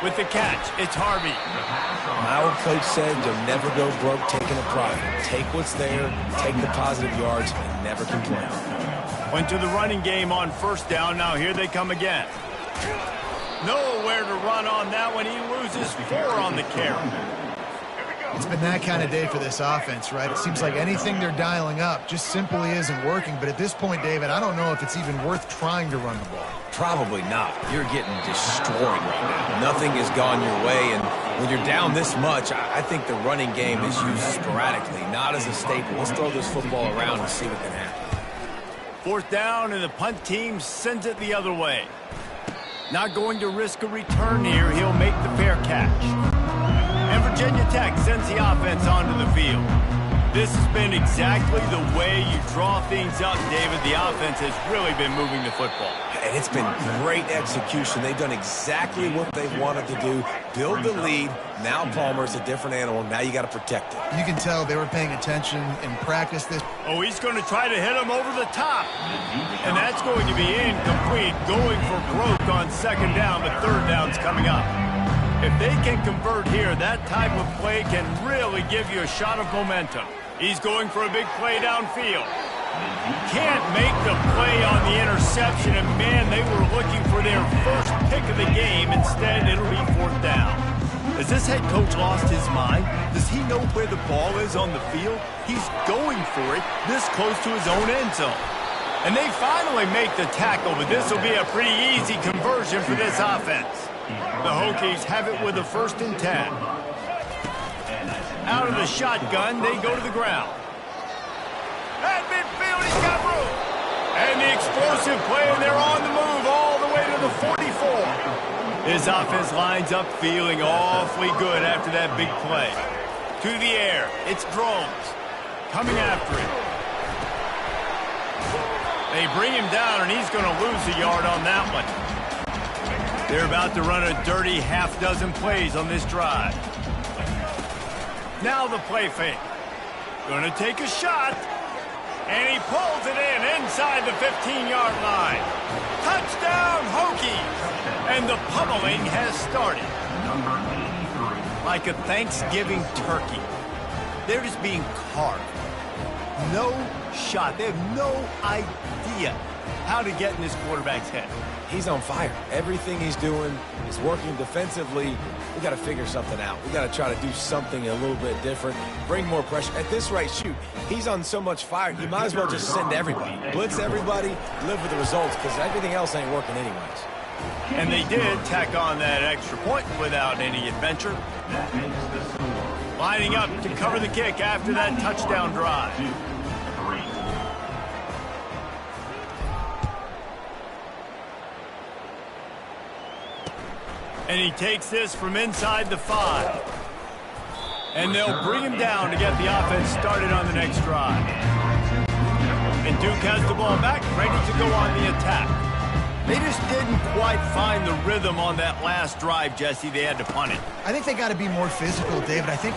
With the catch, it's Harvey. My old coach said you'll never go broke taking a profit. Take what's there, take the positive yards, and never complain. Went to the running game on 1st down. Now here they come again. Nowhere to run on that one. He loses 4 on the carry. It's been that kind of day for this offense, right? It seems like anything they're dialing up just simply isn't working. But at this point, David, I don't know if it's even worth trying to run the ball. Probably not. You're getting destroyed right now. Nothing has gone your way, and When you're down this much, I think the running game is used sporadically, not as a staple. Let's throw this football around and see what can happen. 4th down, and the punt team sends it the other way. Not going to risk a return here. He'll make the fair catch. And Virginia Tech sends the offense onto the field. This has been exactly the way you draw things up, David. The offense has really been moving the football. And it's been great execution. They've done exactly what they've wanted to do. Build the lead. Now Palmer's a different animal. Now you got to protect it. You can tell they were paying attention in practice. Oh, he's going to try to hit him over the top. And that's going to be incomplete. Going for broke on 2nd down, but 3rd down's coming up. If they can convert here, that type of play can really give you a shot of momentum. He's going for a big play downfield. Can't make the play on the interception, and man, they were looking for their first pick of the game. Instead, it'll be 4th down. Has this head coach lost his mind? Does he know where the ball is on the field? He's going for it this close to his own end zone. And they finally make the tackle, but this will be a pretty easy conversion for this offense. The Hokies have it with a 1st and 10. Out of the shotgun, they go to the ground. At midfield, he's got room. And the explosive play, and they're on the move all the way to the 44. His offense lines up feeling awfully good after that big play. To the air, it's Drones coming after him. They bring him down, and he's going to lose a yard on that one. They're about to run a dirty half-dozen plays on this drive. Now the play fake. Going to take a shot. And he pulls it in inside the 15-yard line. Touchdown, Hokies. And the pummeling has started. Like a Thanksgiving turkey. They're just being carved. No shot. They have no idea how to get in this quarterback's head. He's on fire. Everything he's doing is working defensively. We got to figure something out. We got to try to do something a little bit different, bring more pressure. At this rate, shoot, he's on so much fire, you might as well just send everybody. Blitz everybody, live with the results, because everything else ain't working anyways. And they did tack on that extra point without any adventure. Lining up to cover the kick after that touchdown drive. And he takes this from inside the 5. And they'll bring him down to get the offense started on the next drive. And Duke has the ball back, ready to go on the attack. They just didn't quite find the rhythm on that last drive, Jesse. They had to punt it. I think they got to be more physical, David. I think...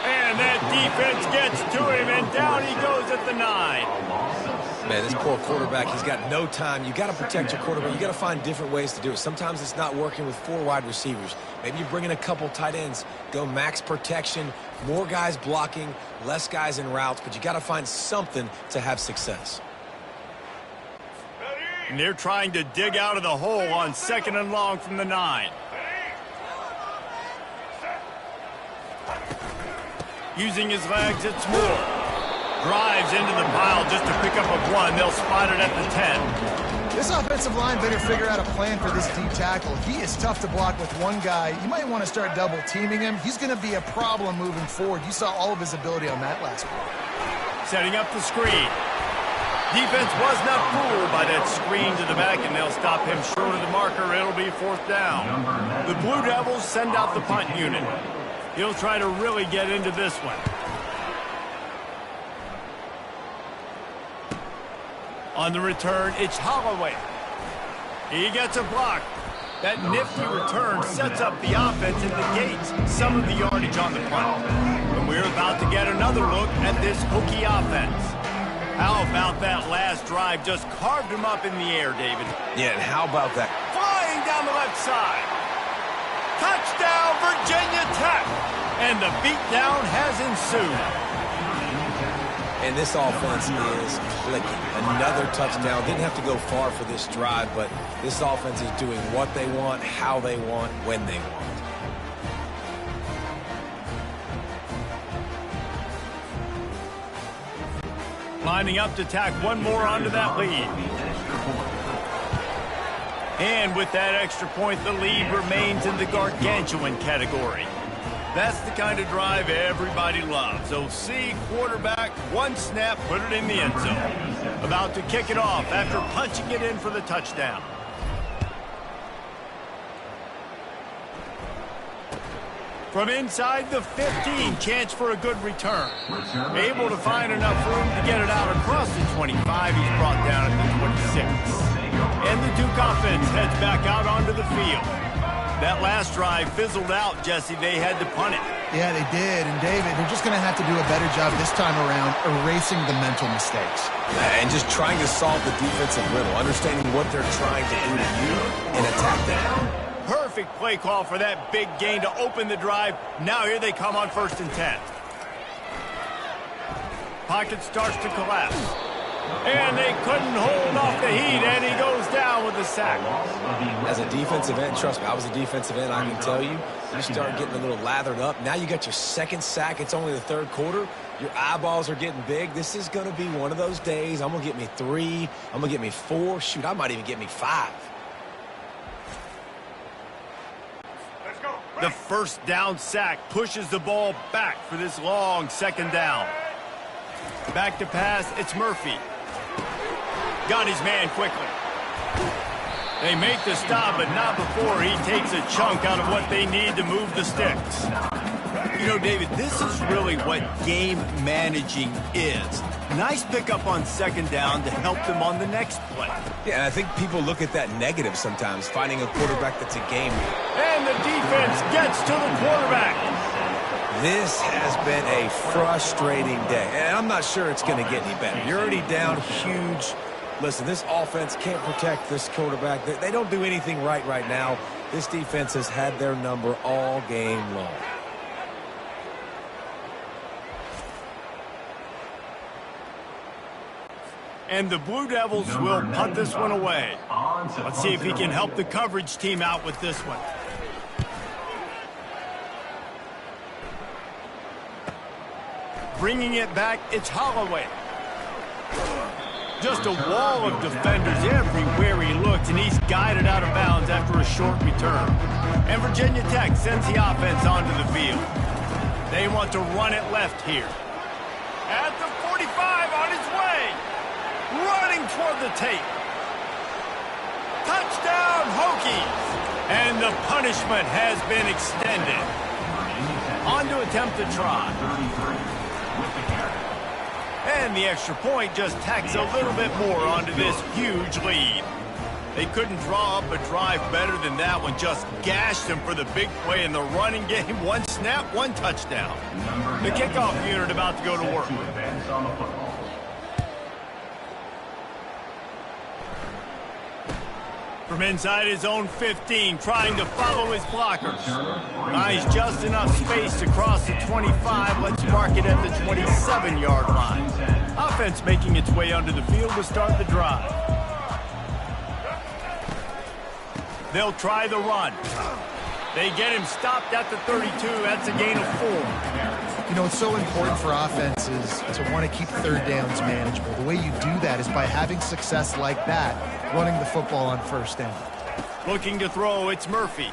And that defense gets to him, and down he goes at the 9. Man, this poor quarterback, he's got no time. You got to protect your quarterback. You got to find different ways to do it. Sometimes it's not working with 4 wide receivers. Maybe you bring in a couple tight ends, go max protection, more guys blocking, less guys in routes, but you got to find something to have success. And they're trying to dig out of the hole on 2nd and long from the 9. Using his legs, it's Moore. Drives into the pile just to pick up a 1. They'll spot it at the 10. This offensive line better figure out a plan for this D tackle. He is tough to block with one guy. You might want to start double-teaming him. He's going to be a problem moving forward. You saw all of his ability on that last play. Setting up the screen. Defense was not fooled by that screen to the back, and they'll stop him short of the marker. It'll be 4th down. The Blue Devils send out the punt unit. He'll try to really get into this one. On the return, it's Holloway. He gets a block. That nifty return sets up the offense and negates some of the yardage on the punt. And we're about to get another look at this Hokie offense. How about that last drive? Just carved him up in the air, David. Yeah, and how about that? Flying down the left side. Touchdown, Virginia Tech. And the beatdown has ensued. And this offense is clicking. Another touchdown. Didn't have to go far for this drive, but this offense is doing what they want, how they want, when they want. Lining up to tack one more onto that lead. And with that extra point, the lead remains in the gargantuan category. That's the kind of drive everybody loves. OC, quarterback, one snap, put it in the end zone. About to kick it off after punching it in for the touchdown. From inside the 15, chance for a good return. Able to find enough room to get it out across the 25. He's brought down at the 26. And the Duke offense heads back out onto the field. That last drive fizzled out, Jesse. They had to punt it. Yeah, they did. And, David, they're just going to have to do a better job this time around erasing the mental mistakes. And just trying to solve the defensive riddle, understanding what they're trying to do to you and attack them. Perfect play call for that big gain to open the drive. Now here they come on 1st and 10. Pocket starts to collapse. And they couldn't hold off the heat, and he goes down with the sack. As a defensive end, trust me, I was a defensive end, I can tell you, you start getting a little lathered up. Now you got your 2nd sack. It's only the 3rd quarter. Your eyeballs are getting big. This is going to be one of those days. I'm going to get me 3. I'm going to get me 4. Shoot, I might even get me 5. The 1st down sack pushes the ball back for this long 2nd down. Back to pass, it's Murphy. Got his man quickly. They make the stop, but not before he takes a chunk out of what they need to move the sticks. You know, David, this is really what game managing is. Nice pickup on 2nd down to help them on the next play. Yeah, and I think people look at that negative sometimes, finding a quarterback that's a game. And the defense gets to the quarterback. This has been a frustrating day, and I'm not sure it's going to get any better. You're already down huge. Listen, this offense can't protect this quarterback. They don't do anything right now. This defense has had their number all game long. And the Blue Devils will punt this one away. Let's see if he can help the coverage team out with this one. Bringing it back, it's Holloway. Just a wall of defenders everywhere he looks, and he's guided out of bounds after a short return. And Virginia Tech sends the offense onto the field. They want to run it left here. At the 45 on his way. Running toward the tape. Touchdown, Hokies! And the punishment has been extended. On to attempt to try. And the extra point just tacks a little bit more onto this huge lead. They couldn't draw up a drive better than that one. Just gashed them for the big play in the running game. One snap, one touchdown. The kickoff unit about to go to work. From inside his own 15, trying to follow his blockers. Nice, just enough space to cross the 25. Let's mark it at the 27-yard line. Offense making its way onto the field to start the drive. They'll try the run. They get him stopped at the 32. That's a gain of 4. You know, it's so important for offenses to want to keep 3rd downs manageable. The way you do that is by having success like that, running the football on 1st down. Looking to throw, it's Murphy.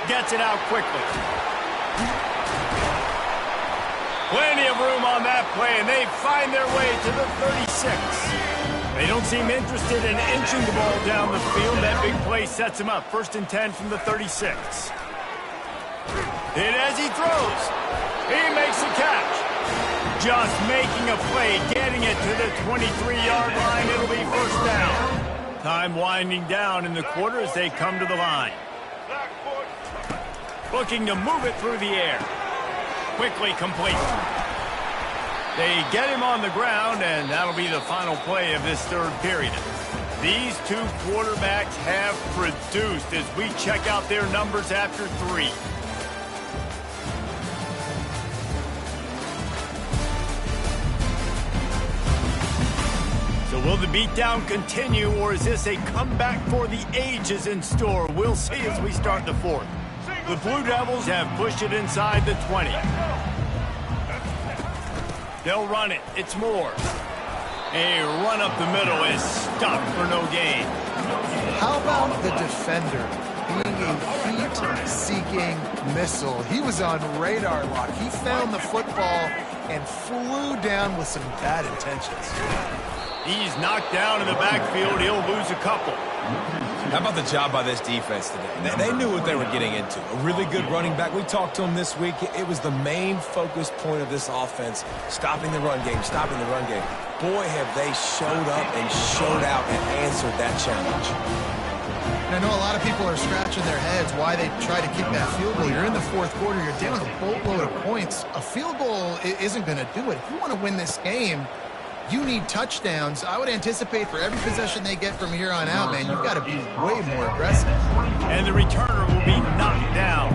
Gets it out quickly. Plenty of room on that play, and they find their way to the 36. They don't seem interested in inching the ball down the field. That big play sets him up. 1st and 10 from the 36. And as he throws, he makes a catch. Just making a play, getting it to the 23-yard line. It'll be 1st down. Time winding down in the quarter as they come to the line. Looking to move it through the air. Quickly complete. They get him on the ground, and that'll be the final play of this 3rd period. These two quarterbacks have produced as we check out their numbers after 3. So will the beatdown continue, or is this a comeback for the ages in store? We'll see as we start the 4th. The Blue Devils have pushed it inside the 20. They'll run it. It's Moore. A run up the middle is stopped for no gain. How about the defender being a heat heat-seeking missile. He was on radar lock. He found the football and flew down with some bad intentions. He's knocked down in the backfield. He'll lose a couple. How about the job by this defense today? They knew what they were getting into. A really good running back. We talked to him this week. It was the main focus point of this offense, stopping the run game, stopping the run game. Boy, have they showed up and showed out and answered that challenge. And I know a lot of people are scratching their heads why they try to kick that field goal. You're in the fourth quarter. You're down a boatload of points. A field goal isn't going to do it. If you want to win this game, you need touchdowns. I would anticipate for every possession they get from here on out, man, you've got to be way more aggressive. And the returner will be knocked down.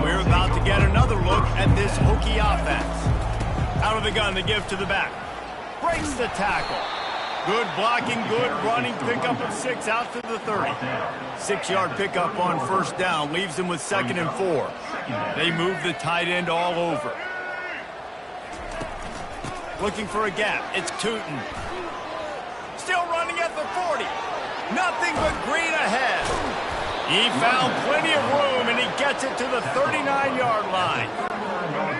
We're about to get another look at this Hokie offense. Out of the gun, the give to the back. Breaks the tackle. Good blocking, good running. Pickup of 6 out to the 30. 6-yard pickup on first down. Leaves them with 2nd and 4. They move the tight end all over. Looking for a gap. It's Tootin. Still running at the 40. Nothing but green ahead. He found plenty of room, and he gets it to the 39-yard line.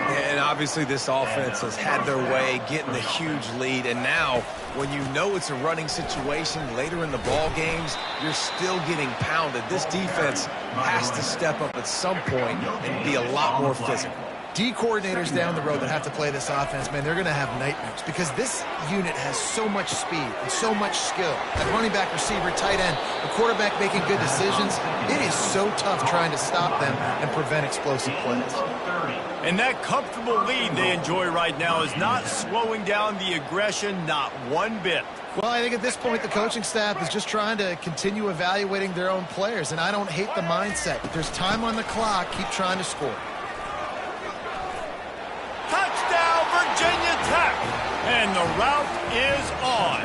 And obviously this offense has had their way getting the huge lead. And now, when you know it's a running situation later in the ball games, you're still getting pounded. This defense has to step up at some point and be a lot more physical. D coordinators down the road that have to play this offense, man, they're going to have nightmares because this unit has so much speed and so much skill. At running back, receiver, tight end, the quarterback making good decisions, it is so tough trying to stop them and prevent explosive plays. And that comfortable lead they enjoy right now is not slowing down the aggression, not one bit. Well, I think at this point the coaching staff is just trying to continue evaluating their own players, and I don't hate the mindset. If there's time on the clock, keep trying to score. Touchdown, Virginia Tech! And the route is on.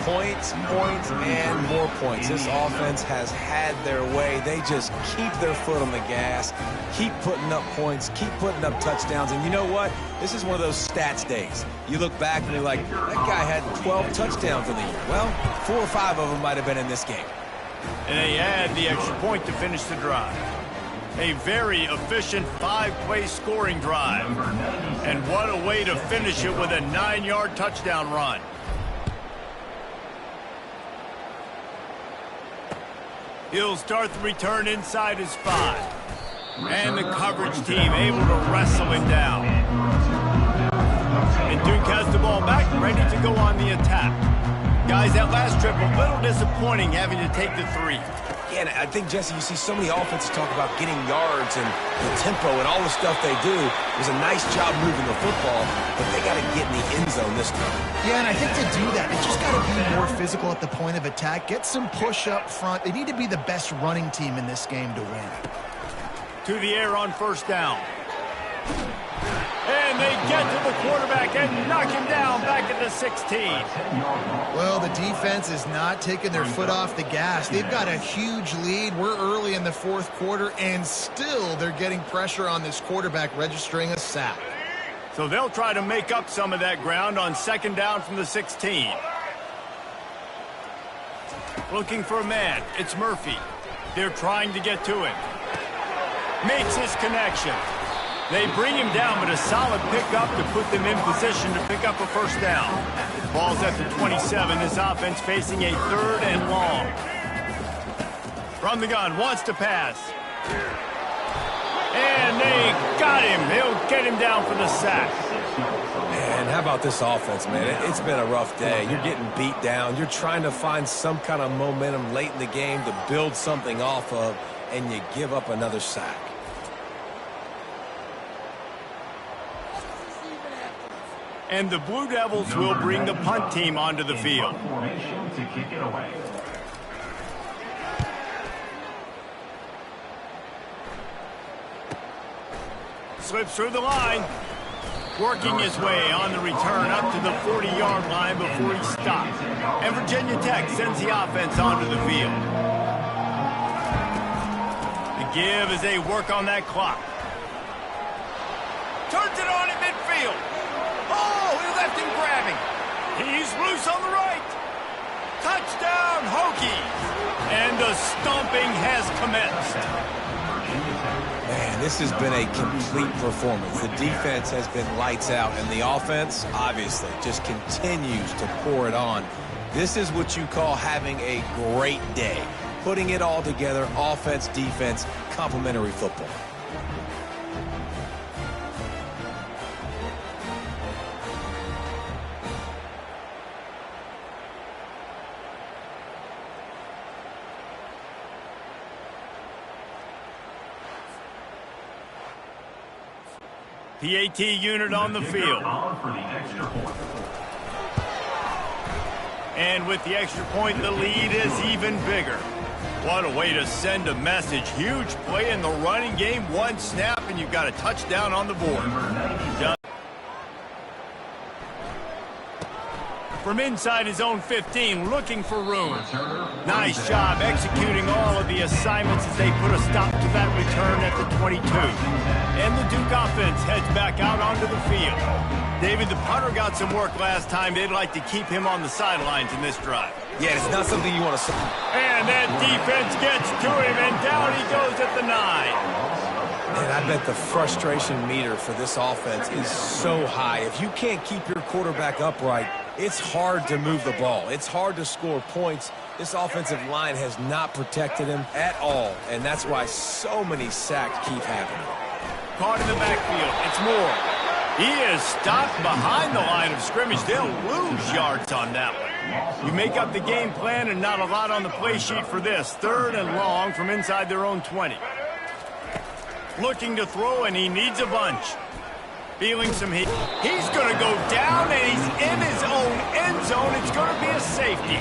Points, points, and more points. This offense has had their way. They just keep their foot on the gas, keep putting up points, keep putting up touchdowns. And you know what? This is one of those stats days. You look back and you're like, that guy had 12 touchdowns in the year. Well, 4 or 5 of them might have been in this game. And they add the extra point to finish the drive. A very efficient 5-play scoring drive. And what a way to finish it with a 9-yard touchdown run. He'll start the return inside his 5. And the coverage team able to wrestle him down. And Duke has the ball back, ready to go on the attack. Guys, that last trip, a little disappointing having to take the 3. Yeah, and I think, Jesse, you see so many offenses talk about getting yards and the tempo and all the stuff they do. It was a nice job moving the football, but they got to get in the end zone this time. Yeah, and I think to do that, they just got to be more physical at the point of attack. Get some push up front. They need to be the best running team in this game to win. To the air on first down. And they get to the quarterback and knock him down back at the 16. Well, the defense is not taking their foot off the gas. They've got a huge lead. We're early in the fourth quarter, and still they're getting pressure on this quarterback, registering a sack. So they'll try to make up some of that ground on second down from the 16. Looking for a man. It's Murphy. They're trying to get to him. Makes his connection. They bring him down, but a solid pickup to put them in position to pick up a first down. Ball's at the 27. This offense facing a 3rd and long. From the gun, wants to pass. And they got him. They'll get him down for the sack. Man, how about this offense, man? It's been a rough day. You're getting beat down. You're trying to find some kind of momentum late in the game to build something off of, and you give up another sack. And the Blue Devils will bring the punt team onto the field. Slips through the line. Working his way on the return up to the 40-yard line before he stops. And Virginia Tech sends the offense onto the field. The give as they work on that clock. Turns it on at midfield. Oh, he left him grabbing. He's loose on the right. Touchdown, Hokies. And the stomping has commenced. Man, this has been a complete performance. The defense has been lights out, and the offense, obviously, just continues to pour it on. This is what you call having a great day. Putting it all together, offense, defense, complementary football. PAT unit on the field. And with the extra point, the lead is even bigger. What a way to send a message. Huge play in the running game. One snap, and you've got a touchdown on the board. From inside his own 15, looking for room. Nice job executing all of the assignments as they put a stop to that return at the 22. And the Duke offense heads back out onto the field. David, the punter got some work last time. They'd like to keep him on the sidelines in this drive. Yeah, it's not something you want to see. And that defense gets to him, and down he goes at the 9. And I bet the frustration meter for this offense is so high. If you can't keep your quarterback upright, it's hard to move the ball. It's hard to score points. This offensive line has not protected him at all, and that's why so many sacks keep happening. Caught in the backfield. It's Moore. He is stopped behind the line of scrimmage. They'll lose yards on that one. You make up the game plan and not a lot on the play sheet for this. 3rd and long from inside their own 20. Looking to throw, and he needs a bunch. Feeling some heat. He's going to go down, and he's in his own end zone. It's going to be a safety.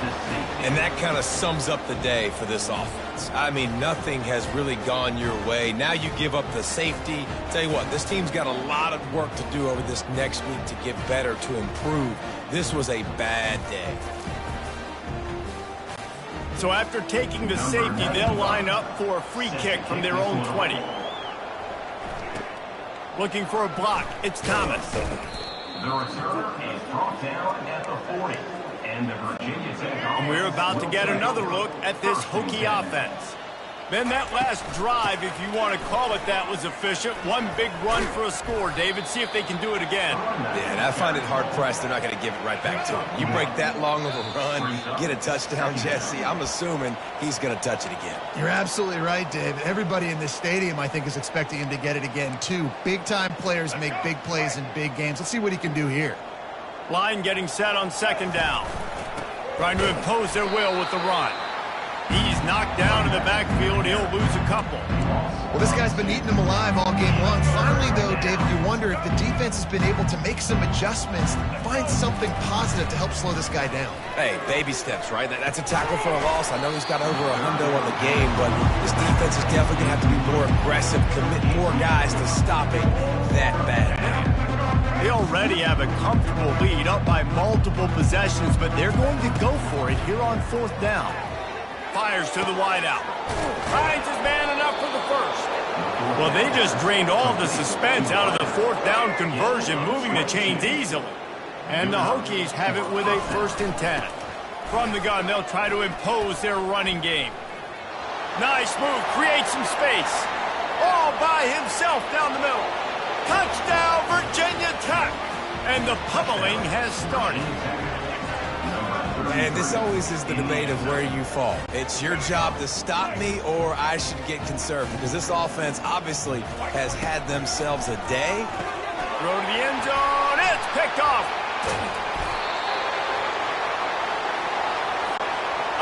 And that kind of sums up the day for this offense. I mean, nothing has really gone your way. Now you give up the safety. Tell you what, this team's got a lot of work to do over this next week to get better, to improve. This was a bad day. So after taking the safety, they'll line up for a free kick from their own 20. Looking for a block. It's Thomas. The returner is brought down at the 40. And the Virginia Tech offense. And we're about to get another look at this Hokie offense. Then that last drive, if you want to call it that, was efficient. One big run for a score. David, see if they can do it again. Yeah, and I find it hard-pressed they're not going to give it right back to him. You break that long of a run, get a touchdown, Jesse, I'm assuming he's going to touch it again. You're absolutely right, Dave. Everybody in this stadium, I think, is expecting him to get it again, too. Big-time players make big plays in big games. Let's see what he can do here. Line getting set on 2nd down. Trying to impose their will with the run. He's knocked down in the backfield. He'll lose a couple. Well, this guy's been eating them alive all game long. Finally, though, David, you wonder if the defense has been able to make some adjustments, find something positive to help slow this guy down. Hey, baby steps, right? That's a tackle for a loss. I know he's got over $100 on the game, but this defense is definitely going to have to be more aggressive, commit more guys to stopping that bad man. They already have a comfortable lead, up by multiple possessions, but they're going to go for it here on 4th down. Fires to the wideout. Finds his man enough for the first. Well, they just drained all the suspense out of the 4th down conversion, moving the chains easily. And the Hokies have it with a 1st and 10. From the gun, they'll try to impose their running game. Nice move, creates some space. All by himself down the middle. Touchdown, Virginia Tech! And the pummeling has started. And this always is the debate of where you fall. It's your job to stop me, or I should get conservative, because this offense obviously has had themselves a day. Throw to the end zone. It's picked off.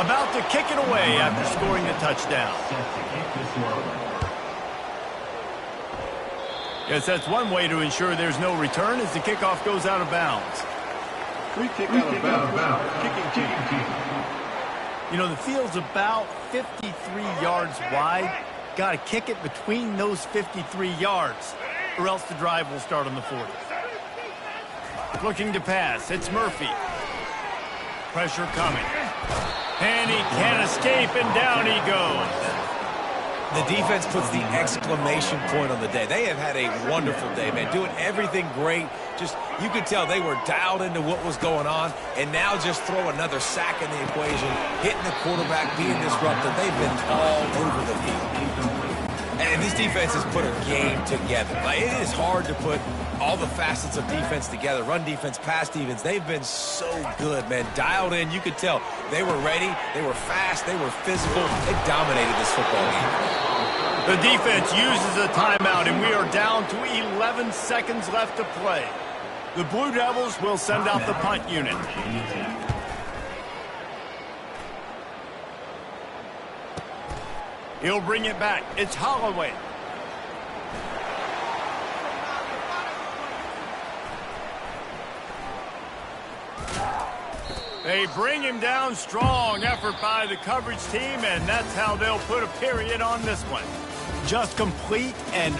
About to kick it away after scoring the touchdown. Yes, that's one way to ensure there's no return as the kickoff goes out of bounds. Free kick out of bounds. Kicking team. You know, the field's about 53 yards wide. Got to kick it between those 53 yards, or else the drive will start on the 40. Looking to pass. It's Murphy. Pressure coming. And he can't escape, and down he goes. The defense puts the exclamation point on the day. They have had a wonderful day, man. Doing everything great. Just, you could tell they were dialed into what was going on. And now just throw another sack in the equation, hitting the quarterback, being disruptive. They've been all over the field. And this defense has put a game together. Like, it is hard to put all the facets of defense together. Run defense, pass defense. They've been so good, man. Dialed in. You could tell they were ready. They were fast. They were physical. They dominated this football game. The defense uses a timeout, and we are down to 11 seconds left to play. The Blue Devils will send out the punt unit. He'll bring it back. It's Holloway. They bring him down. Strong effort by the coverage team, and that's how they'll put a period on this one. Just complete and